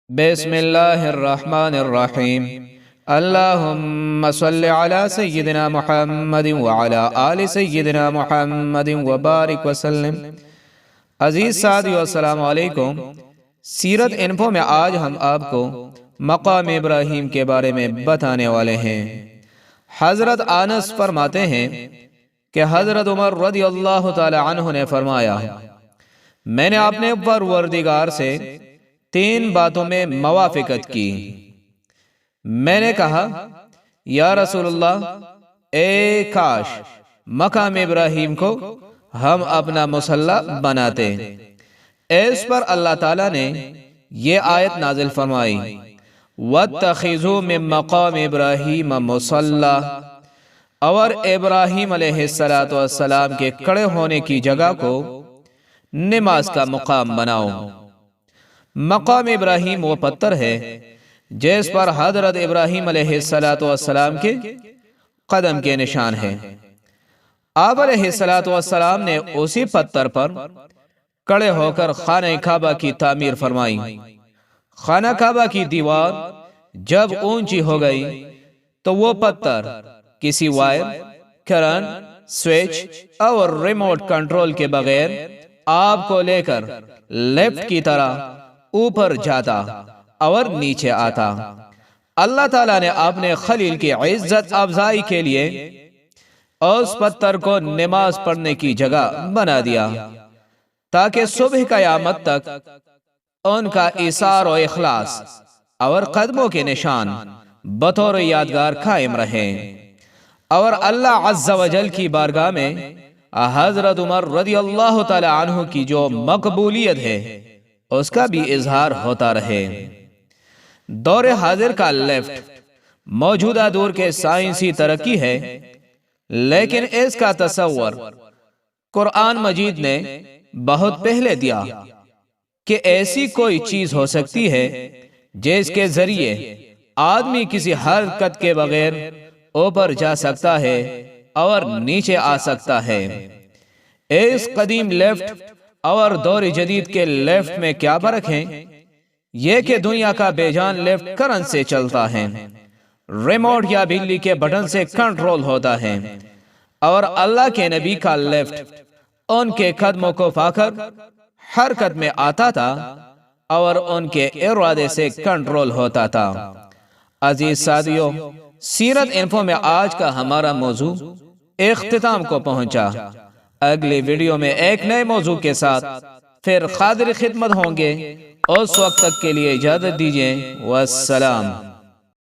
بسم اللہ الرحمن الرحیم اللہم صلی علی سیدنا محمد وعلی آل سیدنا محمد وبارک وسلم۔ عزیز ساتھیو السلام علیکم۔ سیرت انفو میں آج ہم آپ کو مقام ابراہیم کے بارے میں بتانے والے ہیں۔ حضرت انس فرماتے ہیں کہ حضرت عمر رضی اللہ تعالی عنہ نے فرمایا، میں نے اپنے پروردگار سے 3 باتوں میں موافقت کی۔ میں نے کہا، یا رسول اللہ، اے کاش مقام ابراہیم کو ہم اپنا مصلی بناتے۔ اس پر اللہ تعالیٰ نے یہ آیت نازل فرمائی، وَاتَّخِذُوا مِن مَّقَامِ إِبْرَاهِيمَ مُصَلًّى، اور ابراہیم علیہ السلام کے کھڑے ہونے کی جگہ کو نماز کا مقام بناؤ۔ مقام ابراہیم وہ پتھر ہے جس پر حضرت ابراہیم علیہ السلام کے قدم کے نشان ہیں۔ آپ علیہ السلام نے اسی پتھر پر کھڑے ہو کر خانہ کعبہ کی تعمیر فرمائی۔ خانہ کعبہ کی دیوار جب اونچی ہو گئی تو وہ پتھر کسی وائر، کرن، سوئچ اور ریموٹ کنٹرول کے بغیر آپ کو لے کر لیفٹ کی طرح اوپر جاتا اور نیچے آتا۔ اللہ تعالیٰ نے اپنے خلیل کی عزت افزائی کے لیے اس پتھر کو نماز پڑھنے کی جگہ بنا دیا تاکہ صبح قیامت تک ان کا ایثار و اخلاص اور قدموں کے نشان بطور یادگار قائم رہے۔ اور اللہ عز و جل کی بارگاہ میں حضرت عمر رضی اللہ تعالی عنہ کی جو مقبولیت ہے اس کا بھی اظہار ہوتا رہے۔ دور حاضر کا لیفٹ موجودہ دور کے سائنسی ترقی ہے، لیکن اس کا تصور قرآن مجید نے بہت پہلے دیا کہ ایسی کوئی چیز ہو سکتی ہے جس کے ذریعے آدمی کسی حرکت کے بغیر اوپر جا سکتا ہے اور نیچے آ سکتا ہے۔ اس قدیم لیفٹ اور دور جدید کے لیفٹ میں کیا فرق ہے؟ یہ کہ دنیا کا بے جان لیفٹ کرنٹ سے چلتا ہے، ریموٹ یا بجلی کے بٹن سے کنٹرول ہوتا ہے، اور اللہ کے نبی کا لیفٹ ان کے قدموں کو پا کر حرکت میں آتا تھا اور ان کے ارادے سے کنٹرول ہوتا تھا۔ عزیز ساتھیو، سیرت انفو میں آج کا ہمارا موضوع اختتام کو پہنچا۔ اگلی ویڈیو میں ایک نئے موضوع کے ساتھ پھر حاضر خدمت ہوں گے۔ اس وقت تک کے لیے اجازت دیجیے، والسلام۔